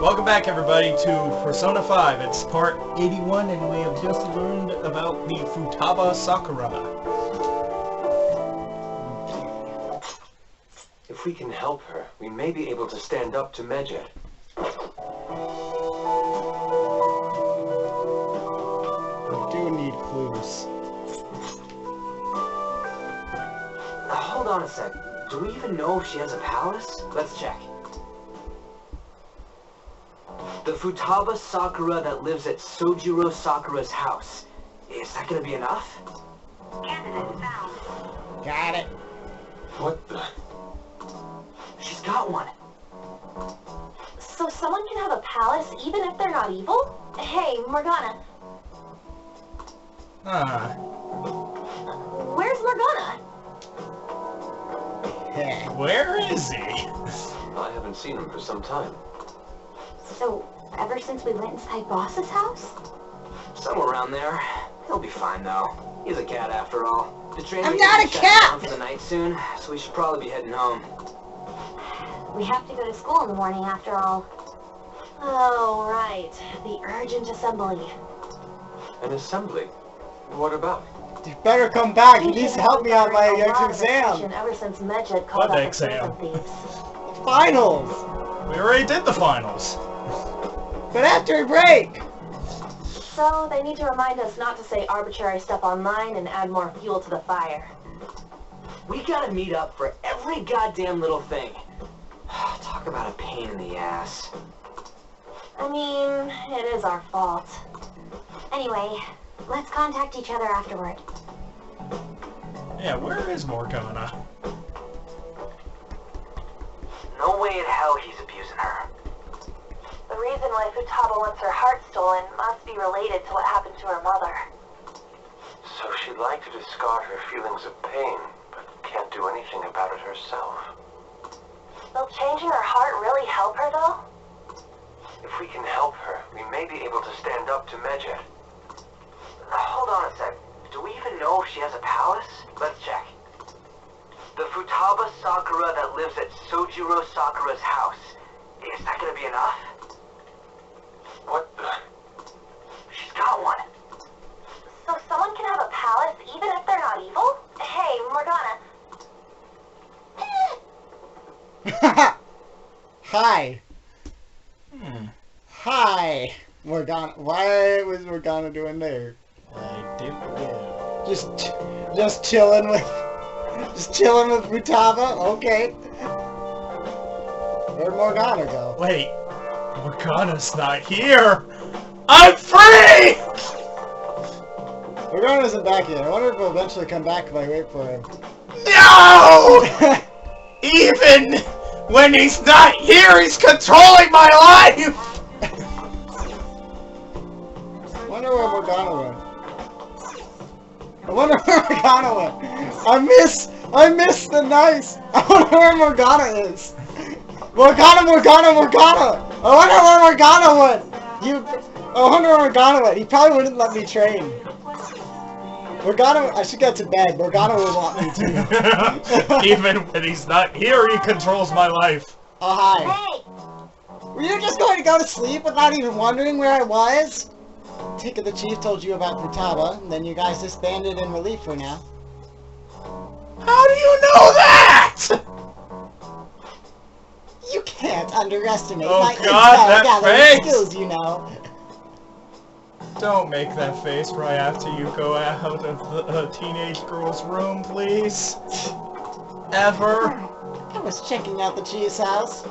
Welcome back, everybody, to Persona 5. It's Part 81, and we have just learned about the Futaba Sakura. If we can help her, we may be able to stand up to Medjed. We do need clues. Hold on a sec. Do we even know if she has a palace? Let's check. The Futaba Sakura that lives at Sojiro Sakura's house. Is that gonna be enough? Candidate found. Got it. What the? She's got one. So someone can have a palace even if they're not evil? Hey, Morgana. Where's Morgana? Where is he? I haven't seen him for some time. So, ever since we went inside Boss's house? Somewhere around there. He'll be fine though. He's a cat after all. The train I'm meeting's not a shutting cat! down for the night soon, so we should probably be heading home. We have to go to school in the morning after all. Oh, right. The urgent assembly. An assembly? What about? You better come back. You Teaching need to help me on my has been a lot of exam. attention ever since Medjed called What out exam? the prison thieves. Finals. We already did the finals. But after a break. So, they need to remind us not to say arbitrary stuff online and add more fuel to the fire. We gotta meet up for every goddamn little thing. Talk about a pain in the ass. I mean, it is our fault. Anyway, let's contact each other afterward. Yeah, where is Morgana? No way in hell he's abusing her. The reason why Futaba wants her heart stolen must be related to what happened to her mother. So she'd like to discard her feelings of pain, but can't do anything about it herself. Will changing her heart really help her, though? If we can help her, we may be able to stand up to Medjed. Hold on a sec. Do we even know if she has a palace? Let's check. The Futaba Sakura that lives at Sojiro Sakura's house. Is that gonna be enough? What the? She's got one. So someone can have a palace even if they're not evil? Hey, Morgana. Hi. Hi. Morgana. Why was Morgana doing there? I did good. Just chilling with Futaba? Okay. Where'd Morgana go? Wait, Morgana's not here! I'm free! Morgana isn't back yet. I wonder if he'll eventually come back if I wait for him. No! Even when he's not here, he's controlling my life! I wonder where Morgana went. I miss the nice. I wonder where Morgana is. Morgana! I wonder where Morgana went. I wonder where Morgana went. He probably wouldn't let me train. Morgana, I should get to bed. Morgana will want me to. Even when he's not here, he controls my life. Oh, hi. Hey! Were you just going to go to sleep without even wondering where I was? Take it the chief told you about Futaba, and then you guys disbanded in relief for now. How do you know that? You can't underestimate Oh, my God, that intel gathering face! skills, you know. Don't make that face right after you go out of the teenage girl's room, please. Ever. I was checking out the cheese house.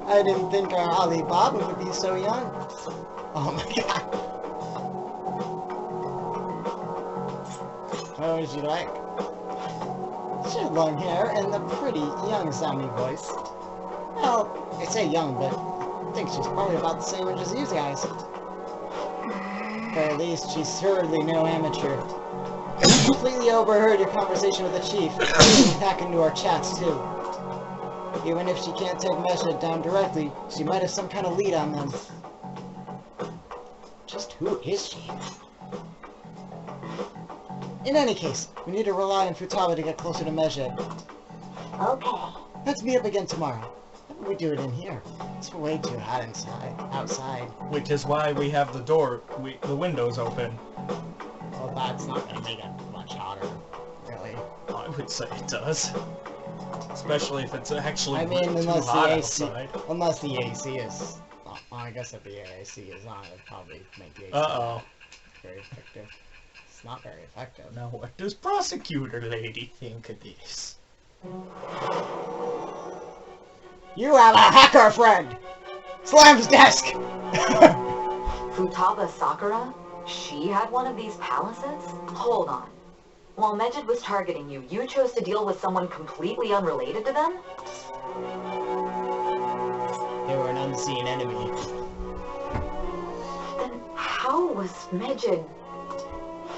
I didn't think our Alibaba would be so young. Oh my god. What would you like? She had long hair and a pretty young sounding voice. Well, I say young, but I think she's probably about the same age as you guys. Or at least she's certainly no amateur. I completely overheard your conversation with the chief, and back into our chats too. Even if she can't take Medjed down directly, she might have some kind of lead on them. Just who is she? In any case, we need to rely on Futaba to get closer to Medjed. Okay. Let's meet up again tomorrow. We do it in here. It's way too hot outside. Which is why we have the windows open. Well, that's not gonna make it much hotter, really. I would say it does. Especially if it's actually I mean, too unless hot the AC, outside. unless the AC is, well, I guess if the AC is on, it'd probably make the AC very effective. It's not very effective. Now what does prosecutor lady think of this? You have a hacker friend! Slams desk! Futaba Sakura? She had one of these palaces? Hold on. While Mejid was targeting you, you chose to deal with someone completely unrelated to them? They were an unseen enemy. Then how was Mejid...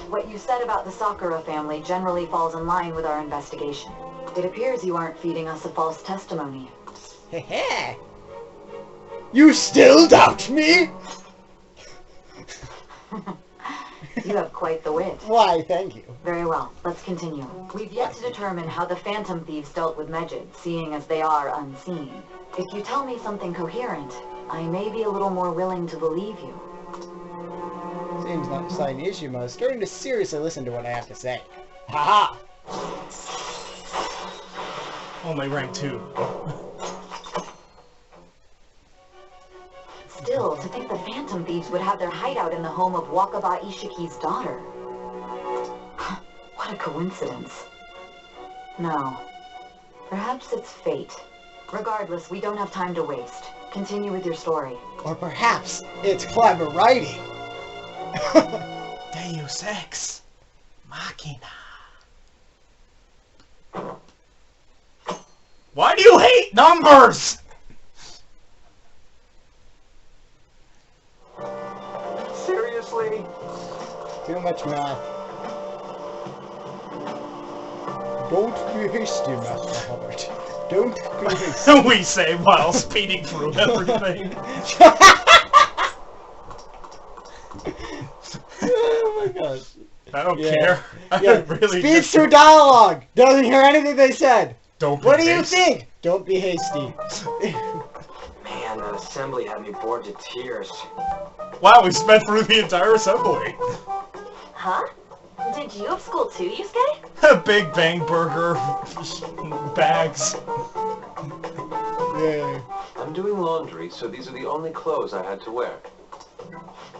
What you said about the Sakura family generally falls in line with our investigation. It appears you aren't feeding us a false testimony. Heh. You still doubt me? You have quite the wit. Why, thank you. Very well, let's continue. We've yet to determine how the Phantom Thieves dealt with Mejid, seeing as they are unseen. If you tell me something coherent, I may be a little more willing to believe you. Seems not slight issue, I'm starting to seriously listen to what I have to say. Haha! Only rank 2. Still, to think the Phantom Thieves would have their hideout in the home of Wakaba Ishiki's daughter. What a coincidence. No. Perhaps it's fate. Regardless, we don't have time to waste. Continue with your story. Or perhaps it's clever writing. Deus Ex Machina. Why do you hate numbers? Seriously? Too much math. Don't be hasty, Master Hubbard. Don't be hasty. We say while speeding through everything. Oh my gosh. I don't care. I really Speeds just... through dialogue. Doesn't hear anything they said. Don't be What do you hasty. think? Don't be hasty. Man, that assembly had me bored to tears. Wow, we sped through the entire assembly. Huh? Did you have school too, Yusuke? Big Bang Burger bags. Yeah. I'm doing laundry, so these are the only clothes I had to wear.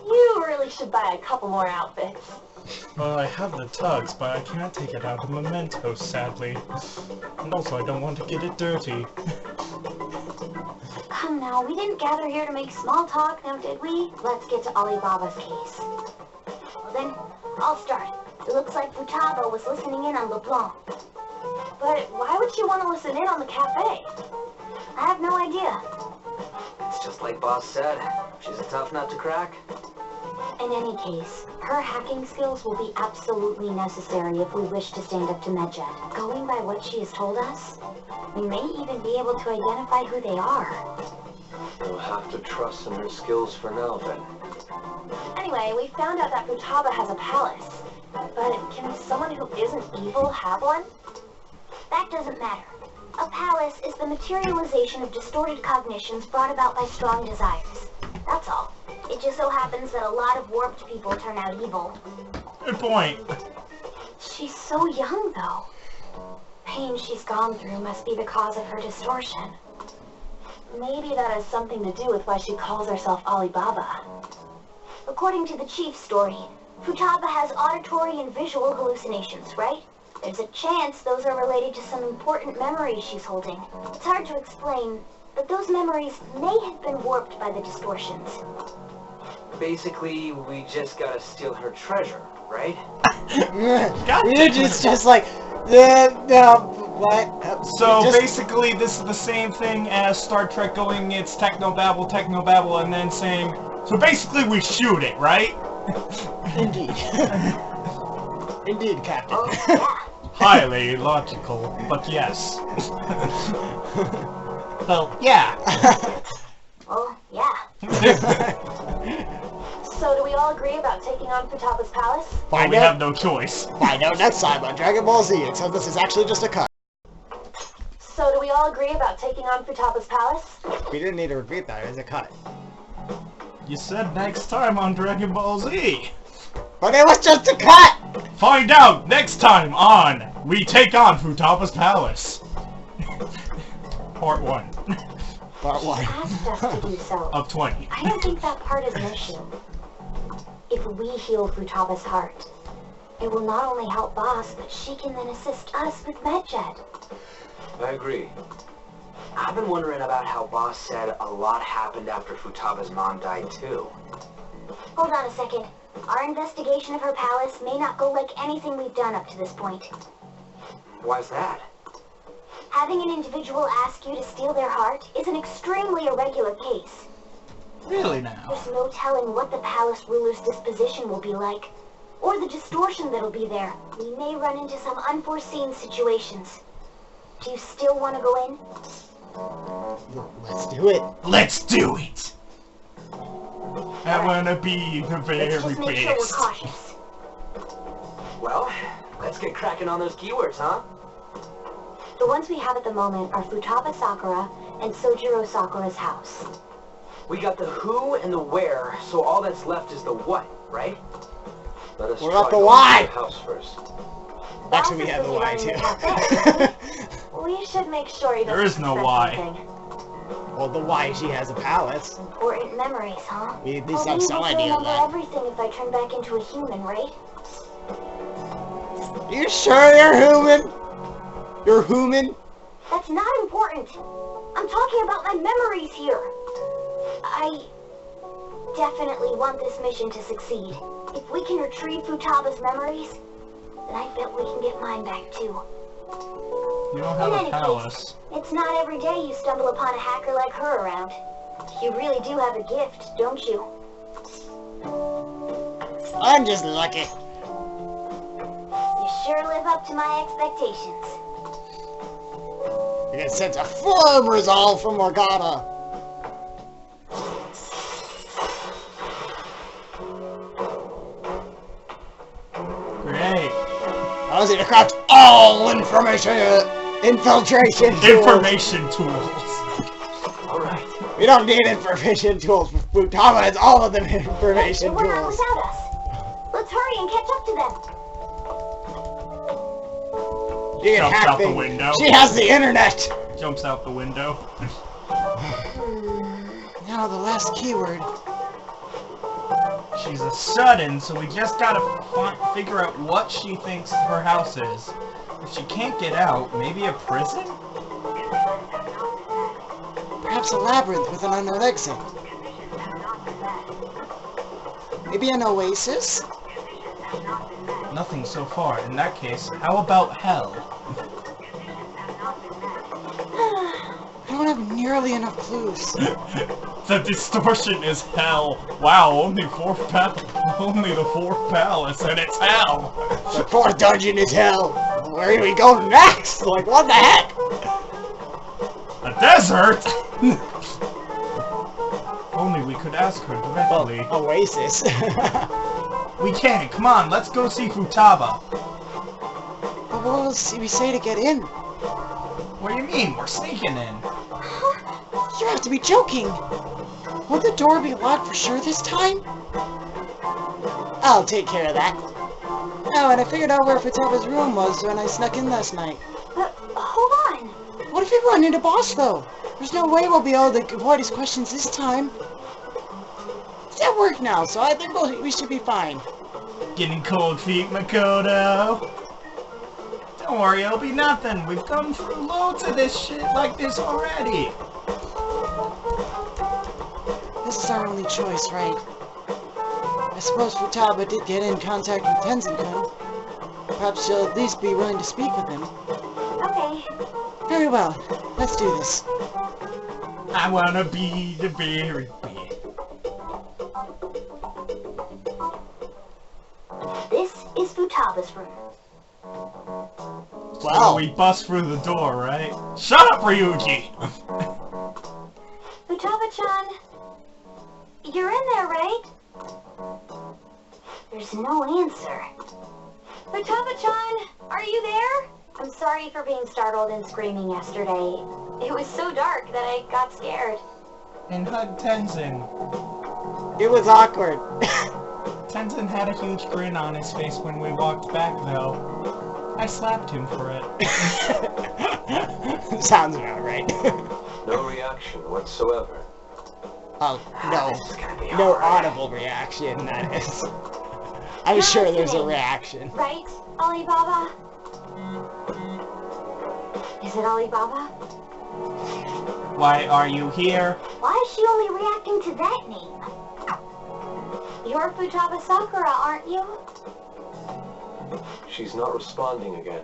You really should buy a couple more outfits. Well, I have the tugs, but I can't take it out of mementos, sadly. And also, I don't want to get it dirty. Come now, we didn't gather here to make small talk, now did we? Let's get to Alibaba's case. Well then, I'll start. It looks like Futaba was listening in on LeBlanc. But why would she want to listen in on the cafe? I have no idea. It's just like Boss said. She's a tough nut to crack. In any case, her hacking skills will be absolutely necessary if we wish to stand up to Mejid. Going by what she has told us, we may even be able to identify who they are. We'll have to trust in her skills for now, then. Anyway, we found out that Futaba has a palace. But can someone who isn't evil have one? That doesn't matter. A palace is the materialization of distorted cognitions brought about by strong desires. That's all. It just so happens that a lot of warped people turn out evil. Good point. She's so young, though. Pain she's gone through must be the cause of her distortion. Maybe that has something to do with why she calls herself Alibaba. According to the chief's story, Futaba has auditory and visual hallucinations, right? There's a chance those are related to some important memories she's holding. It's hard to explain, but those memories may have been warped by the distortions. Basically, we just gotta steal her treasure, right? You're just like, what? So basically, this is the same thing as Star Trek going, it's technobabble, and then saying, so basically we shoot it, right? Indeed. Indeed, Captain. Oh, yeah. Highly illogical, but yes. Well, yeah. Oh, yeah. So do we all agree about taking on Futaba's palace? We have no choice. Find out next time on Dragon Ball Z, except this is actually just a cut. So do we all agree agree about taking on Futaba's palace? We didn't need to repeat that. It was a cut. You said next time on Dragon Ball Z. But it was just a cut! Find out next time on We Take on Futaba's Palace. Part 1. Part 1. She asked us to do so. Of 20. I don't think that part is an issue. If we heal Futaba's heart, it will not only help Boss, but she can then assist us with Medjed. I agree. I've been wondering about how Boss said a lot happened after Futaba's mom died too. Hold on a second. Our investigation of her palace may not go like anything we've done up to this point. Why's that? Having an individual ask you to steal their heart is an extremely irregular case. Really now? There's no telling what the palace ruler's disposition will be like, or the distortion that'll be there. We may run into some unforeseen situations. Do you still want to go in? Let's do it. Let's do it! I wanna be the very Let's just make sure we're best. cautious. Well, let's get cracking on those keywords, huh? The ones we have at the moment are Futaba Sakura and Sojiro Sakura's house. We got the who and the where, so all that's left is the what, right? Let us What try about the going why? to the house first. Actually, we Boss is have the busy Y running the too. cafe. We should make sure he doesn't There is no suspect why. anything. Well, the Y, she has a palace. Important memories, huh? We at least I'll have be some able to idea of remember that. everything if I turn back into a human, right? You sure you're human? You're human? That's not important. I'm talking about my memories here. I definitely want this mission to succeed. If we can retrieve Futaba's memories, then I bet we can get mine back too. You don't have In a any palace. case, it's not every day you stumble upon a hacker like her around. You really do have a gift, don't you? I'm just lucky. You sure live up to my expectations. You can sense a firm resolve from Morgana. Great. I was going to craft all infiltration tools. Information tools. Alright. We don't need information tools for Futaba. It's all of them information They went on tools. without us. Let's hurry and catch up to them. She can Jumps hack out the things. window. She has the internet. Jumps out the window. Now the last keyword. She's a sudden, so we just gotta figure out what she thinks her house is. If she can't get out, maybe a prison? Perhaps a labyrinth with an unknown exit. Maybe an oasis? Nothing so far. In that case, how about hell? I don't have nearly enough clues. The distortion is hell. Wow, only the fourth palace, and it's hell. The fourth dungeon is hell. Where do we go next? Like, what the heck? A desert? Only we could ask her directly. Oasis. We can't. Come on, let's go see Futaba. But what else do we say to get in? What do you mean? We're sneaking in. You have to be joking. Will the door be locked for sure this time? I'll take care of that. Oh, and I figured out where Futaba's room was when I snuck in last night. Hold on. What if we run into Boss, though? There's no way we'll be able to avoid his questions this time. It's at work now, so I think we should be fine. Getting cold feet, Makoto. Don't worry, it'll be nothing. We've gone through loads of this shit like this already. This is our only choice, right? I suppose Futaba did get in contact with Tenzin-kun. Perhaps she'll at least be willing to speak with him. Okay. Very well. Let's do this. I wanna be the very best. This is Futaba's room. So Wow. we bust through the door, right? Shut up, Ryuji! Futaba-chan, you're in there, right? There's no answer. Futaba-chan, are you there? I'm sorry for being startled and screaming yesterday. It was so dark that I got scared. And hug Tenzin. It was awkward. Tenzin had a huge grin on his face when we walked back, though. I slapped him for it. Sounds about right. No reaction whatsoever. Oh, This is gonna be no hard. audible reaction, that is. I'm You're sure there's a listening, reaction. Right, Alibaba? Is it Alibaba? Why are you here? Why is she only reacting to that name? You're Futaba Sakura, aren't you? She's not responding again.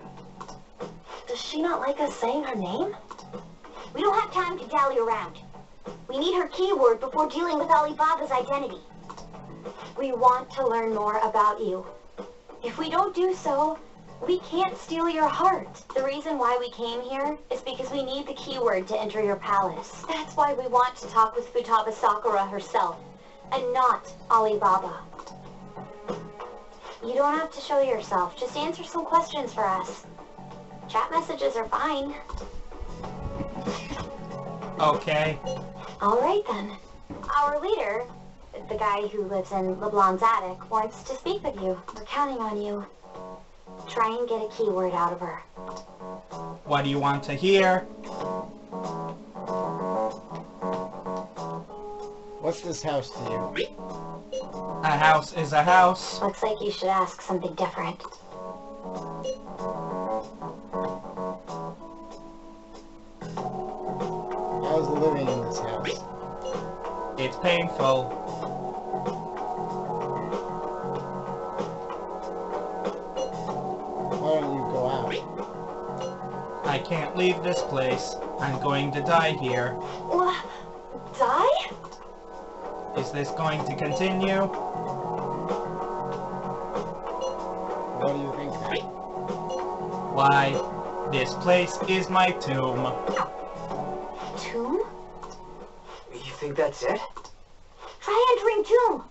Does she not like us saying her name? We don't have time to dally around. We need her keyword before dealing with Alibaba's identity. We want to learn more about you. If we don't do so, we can't steal your heart. The reason why we came here is because we need the keyword to enter your palace. That's why we want to talk with Futaba Sakura herself, and not Alibaba. You don't have to show yourself. Just answer some questions for us. Chat messages are fine. Okay. All right, then. Our leader, the guy who lives in LeBlanc's attic, wants to speak with you. We're counting on you. Try and get a keyword out of her. What do you want to hear? What's this house to you? A house is a house. Looks like you should ask something different. How's living in this house? It's painful. Why don't you go out? I can't leave this place. I'm going to die here. What? Die? Is this going to continue? What do you think, Pat? Why, this place is my tomb. Tomb? You think that's it? Try entering tomb.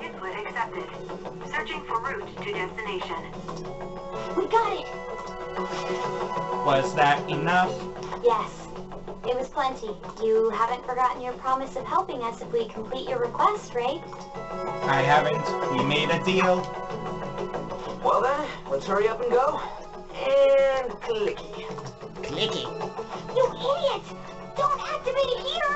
Input accepted. Searching for route to destination. We got it. Was that enough? Yes. It was plenty. You haven't forgotten your promise of helping us if we complete your request, right? I haven't. We made a deal. Well then, let's hurry up and go. And clicky. Clicky. You idiot! Don't activate it here!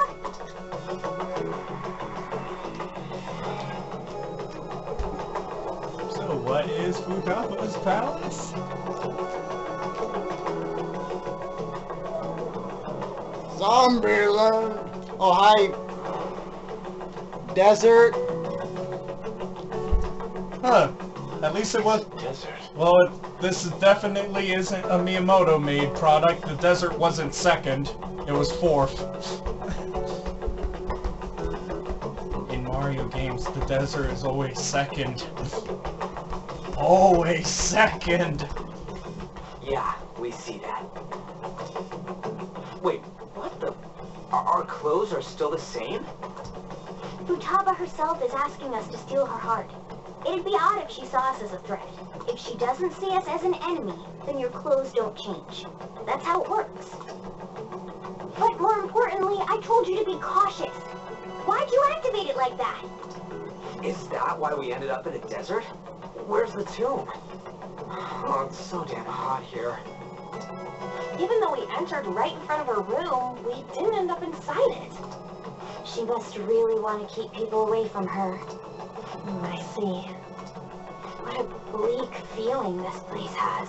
So what is Futaba's palace? Zombieland! Oh, hi. Desert. Huh. At least it was... Desert. Well, this definitely isn't a Miyamoto-made product. The desert wasn't second. It was fourth. In Mario games, the desert is always second. Always second! Yeah, we see that. Wait, what the? Our clothes are still the same? Futaba herself is asking us to steal her heart. It'd be odd if she saw us as a threat. If she doesn't see us as an enemy, then your clothes don't change. That's how it works. But more importantly, I told you to be cautious. Why'd you activate it like that? Is that why we ended up in a desert? Where's the tomb? Oh, it's so damn hot here. Even though we entered right in front of her room, we didn't end up inside it. She must really want to keep people away from her. I see. What a bleak feeling this place has.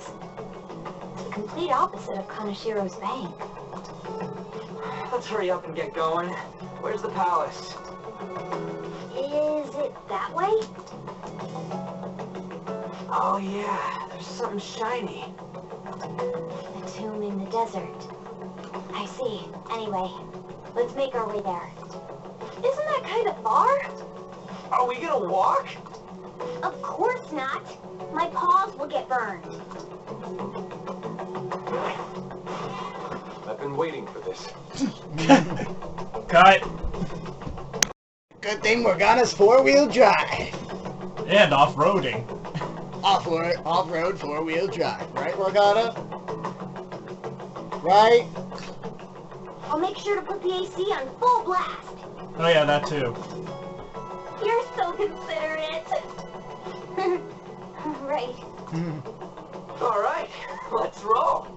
It's the complete opposite of Kanashiro's bank. Let's hurry up and get going. Where's the palace? Is it that way? Oh yeah, there's something shiny. A tomb in the desert. I see. Anyway, let's make our way there. Isn't that kind of far? Are we gonna walk? Of course not. My paws will get burned. I've been waiting for this. Cut! Good thing Morgana's four-wheel drive. And off-roading. Off-road four-wheel drive. Right, Morgana? Right? I'll make sure to put the AC on full blast. Oh yeah, that too. You're so considerate. Right. Alright, let's roll.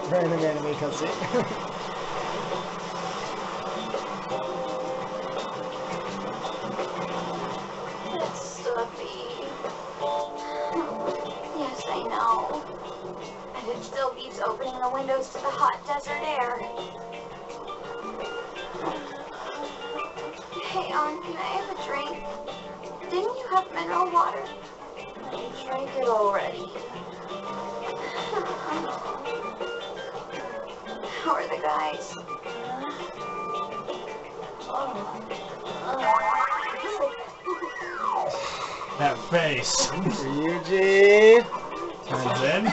Random anime cutscene. It's stuffy. Yes, I know. And it still beats opening the windows to the hot desert air. Hey, can I have a drink? Didn't you have mineral water? I drank it already. How are the guys? That face. Ryuji. Turns in.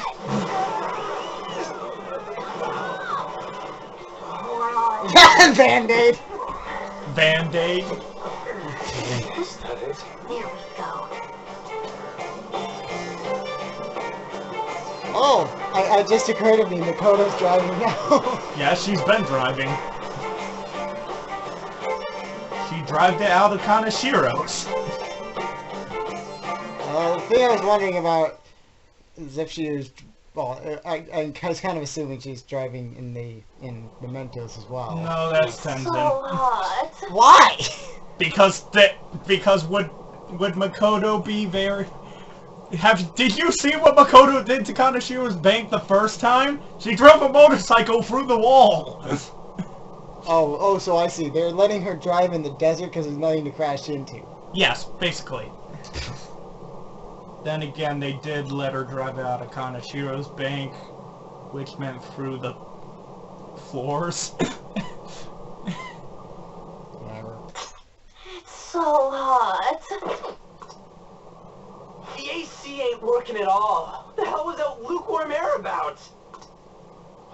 Band-Aid. Band-Aid. Is that it? There we go. Oh, I just occurred to me, Makoto's driving now. Yeah, she's been driving. She drove it out of Kanashiro's. The thing I was wondering about is if she was, well, I was kind of assuming she's driving in Mementos as well. No, that's So Tenzin. hot. Why? Because would Makoto be very... Did you see what Makoto did to Kanashiro's bank the first time? She drove a motorcycle through the wall! Oh, so I see. They're letting her drive in the desert because there's nothing to crash into. Yes, basically. Then again, they did let her drive out of Kanashiro's bank, which meant through the floors. Whatever. It's so hot. The AC ain't working at all. What the hell was that lukewarm air about?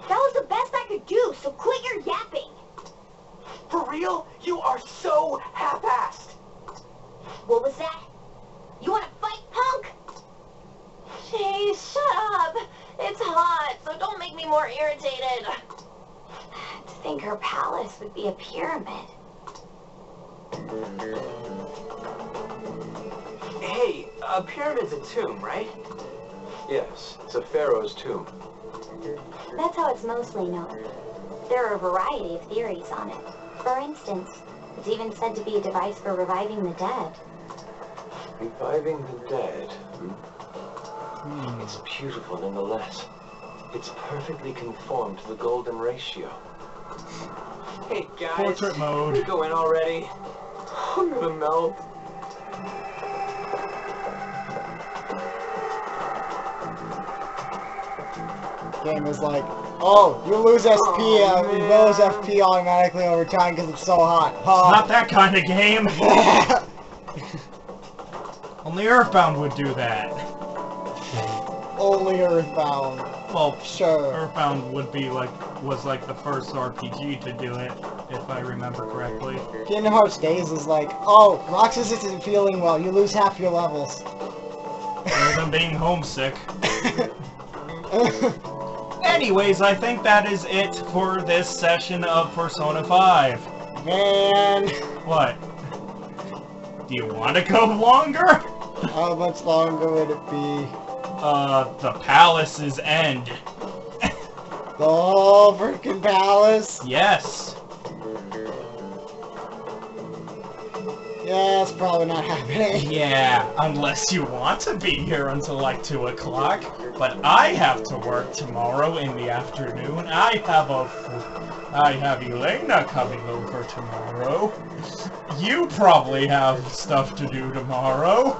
That was the best I could do, so quit your yapping. For real? You are so half-assed. What was that? You want to fight, punk? Jeez, shut up. It's hot, so don't make me more irritated. To think her palace would be a pyramid. Hey, a pyramid's a tomb, right? Yes, it's a pharaoh's tomb. That's how it's mostly known. There are a variety of theories on it. For instance, it's even said to be a device for reviving the dead. Reviving the dead. It's beautiful nonetheless. It's perfectly conformed to the golden ratio. Hey, guys. Portrait mode. Go in already. I'm gonna melt. Game is like, oh, you lose SP, you lose FP automatically over time because it's so hot. Not that kind of game! Only Earthbound would do that. Only Earthbound. Well, Sure. Earthbound was like the first RPG to do it, if I remember correctly. Kingdom Hearts Days is like, oh, Roxas isn't feeling well, you lose half your levels. Other than being homesick. Anyways, I think that is it for this session of Persona 5. Man, What? Do you want to go longer? how much longer would it be? The palace's end. The whole freaking palace? Yes. Yeah, it's probably not happening. Yeah, unless you want to be here until like 2 o'clock. But I have to work tomorrow in the afternoon. I have Elena coming over tomorrow. You probably have stuff to do tomorrow.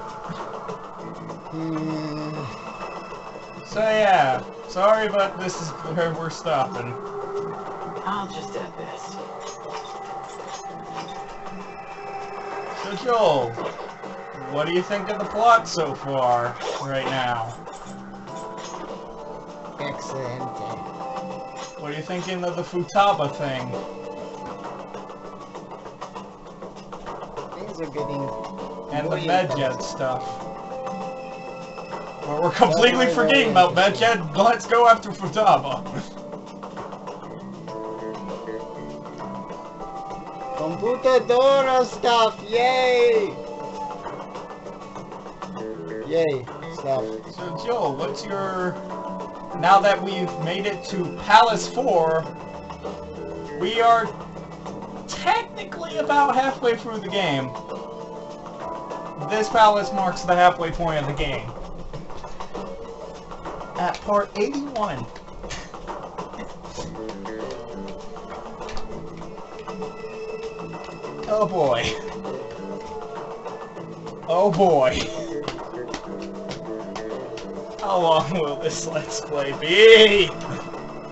So yeah, sorry, but this is where we're stopping. I'll just add this. So Joel, what do you think of the plot so far, right now? Excellent. What are you thinking of the Futaba thing? are getting... And the muy Medjed interesting. stuff. Well, we're completely Very, very forgetting about interesting. Medjed. Let's go after Futaba. Computadora stuff, yay! Yay, stuff. So, Joel, what's your... Now that we've made it to Palace 4, we are technically about halfway through the game. This palace marks the halfway point of the game. At Part 81. Oh boy. Oh boy. How long will this Let's Play be?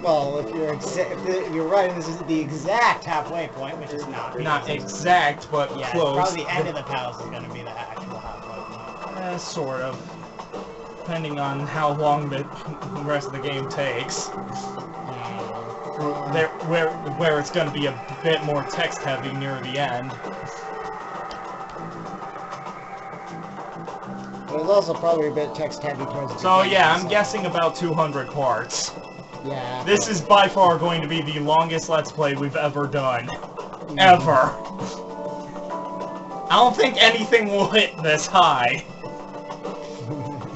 Well, if you're right, this is the exact halfway point, which is not. Not exact, but Yeah, close. probably the end of the palace is going to be the actual halfway point. Sort of. Depending on how long the rest of the game takes. Where it's going to be a bit more text heavy near the end. There's also probably a bit text heavy towards the So beginning, yeah, I'm so- guessing about 200 parts. Yeah. This is by far going to be the longest Let's Play we've ever done. Ever. I don't think anything will hit this high.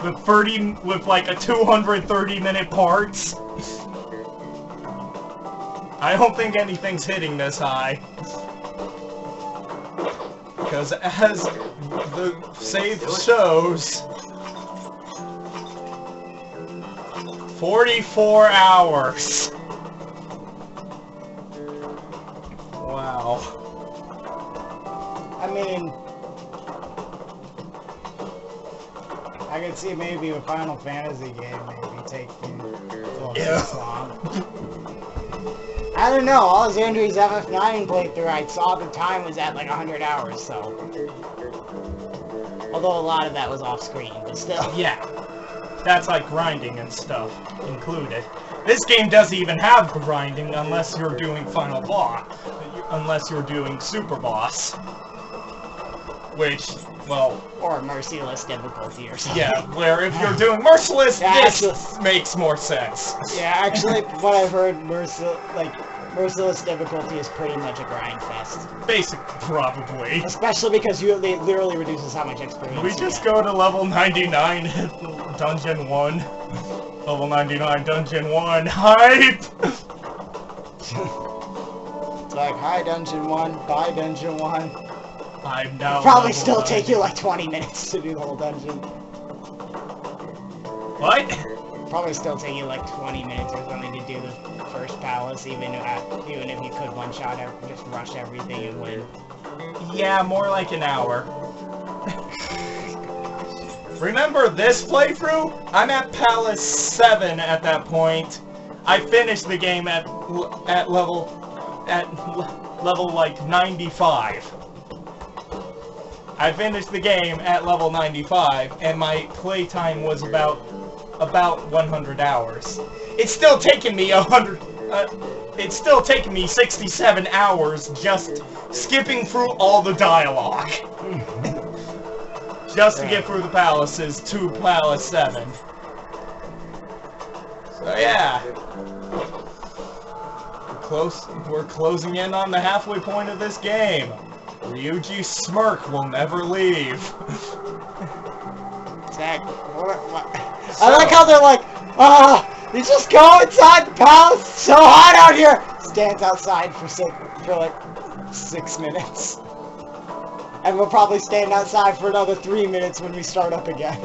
With like a 230-minute parts. I don't think anything's hitting this high. Because as the save shows, 44 hours. Wow. I mean, I could see maybe a Final Fantasy game maybe taking close this long. I don't know, Alexandria's FF9 playthrough, I saw the time was at like 100 hours, so... Although a lot of that was off screen, but still. Yeah. That's like grinding and stuff included. This game doesn't even have grinding unless you're doing Final Boss. Unless you're doing Super Boss. Which, well... Or merciless difficulty or something. Yeah, where if you're doing Merciless, Yeah, this makes more sense. Yeah, actually, what I've heard, merciless difficulty is pretty much a grind fest. Basic, probably. Especially because it literally reduces how much experience We you just get. go to level 99, Dungeon 1. Level 99, Dungeon 1, hype! It's like, hi Dungeon 1, bye Dungeon 1. I'm now Probably level still take you 90. like 20 minutes to do the whole dungeon. What? Probably still take you like 20 minutes or something to do the first palace, even if you could one-shot just rush everything and win. Yeah, more like an hour. Remember this playthrough? I'm at Palace 7 at that point. I finished the game at level like 95. I finished the game at level 95, and my playtime was about 100 hours. It's still taking me it's still taking me 67 hours just skipping through all the dialogue. Just to get through the palaces to Palace 7. So yeah. We're closing in on the halfway point of this game. Ryuji's smirk will never leave. Zach, I like how they're like, you just go inside the palace, it's so hot out here! Stands outside for like 6 minutes. And we'll probably stand outside for another 3 minutes when we start up again.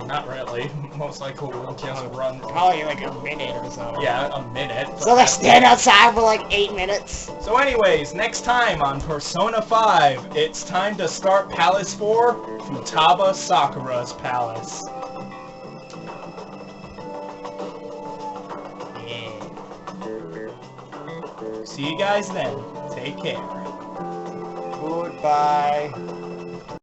Not really. Most likely we'll just run. Probably like a minute or so. Yeah, a minute. So they stand outside for like 8 minutes. So anyways, next time on Persona 5, it's time to start Palace 4, Futaba Sakura's Palace. Yeah. See you guys then. Take care. Goodbye.